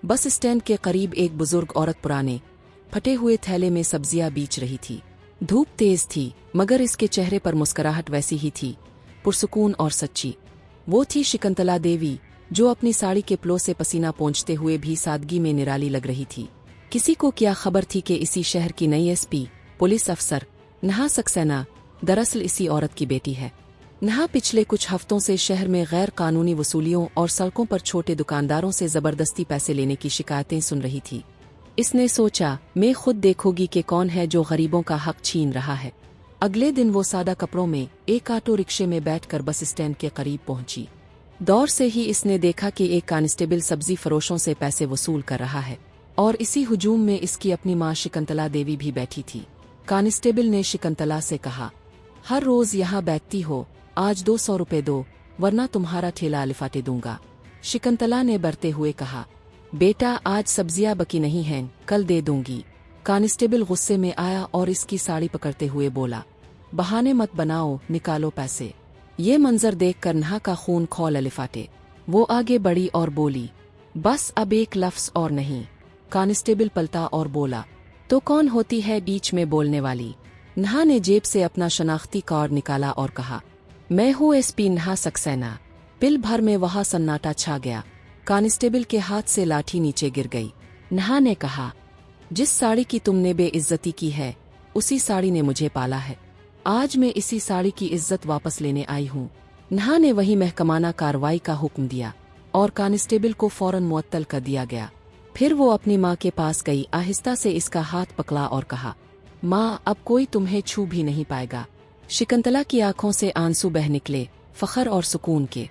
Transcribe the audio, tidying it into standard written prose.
Bus stand के करीब एक बुजुर्ग औरत पुराने फटे हुए थैले में सब्जियां बेच रही थी। धूप तेज थी, मगर इसके चेहरे पर मुस्कुराहट वैसी ही थी, पुरसुकून और सच्ची। वो थी शकुंतला देवी, जो अपनी साड़ी के प्लो से पसीना पोंछते हुए भी सादगी में निराली लग रही थी। किसी को क्या खबर थी कि इसी शहर की नई एसपी पुलिस अफसर नेहा सक्सेना दरअसल इसी औरत की बेटी है। नेहा पिछले कुछ हफ्तों से शहर में गैर कानूनी वसूलियों और सड़कों पर छोटे दुकानदारों से जबरदस्ती पैसे लेने की शिकायतें सुन रही थी। इसने सोचा, मैं खुद देखूंगी कि कौन है जो गरीबों का हक छीन रहा है। अगले दिन वो सादा कपड़ों में एक ऑटो रिक्शे में बैठकर बस स्टैंड के करीब पहुंची। दौर से ही इसने देखा कि एक कांस्टेबल सब्जी फरोशों से पैसे वसूल कर रहा है, और इसी हुजूम में इसकी अपनी मां शकुंतला देवी भी बैठी थी। कांस्टेबल ने शकुंतला से कहा, हर रोज यहाँ बैठती हो, आज 200 रुपए दो, वरना तुम्हारा ठेला लिफाटे दूंगा। शकुंतला ने बरते हुए कहा, बेटा आज सब्जियां बकी नहीं हैं, कल दे दूंगी। कांस्टेबल गुस्से में आया और इसकी साड़ी पकड़ते हुए बोला, बहाने मत बनाओ, निकालो पैसे। ये मंजर देखकर नेहा का खून खौल लिफाटे। वो आगे बढ़ी और बोली, बस अब एक लफ्ज और नहीं। कांस्टेबल पलटा और बोला, तो कौन होती है बीच में बोलने वाली? नेहा ने जेब से अपना शनाख्ती कार्ड निकाला और कहा, मैं हूँ एसपी नेहा सक्सेना। पिल भर में वहाँ सन्नाटा छा गया। कांस्टेबल के हाथ से लाठी नीचे गिर गई। नेहा ने कहा, जिस साड़ी की तुमने बेइज्जती की है, उसी साड़ी ने मुझे पाला है। आज मैं इसी साड़ी की इज्जत वापस लेने आई हूँ। नेहा ने वही महकमाना कार्रवाई का हुक्म दिया और कांस्टेबल को फौरन मुअत्तल कर दिया गया। फिर वो अपनी माँ के पास गई, आहिस्ता से इसका हाथ पकड़ा और कहा, माँ अब कोई तुम्हें छू भी नहीं पाएगा। शकुंतला की आंखों से आंसू बह निकले, फखर और सुकून के।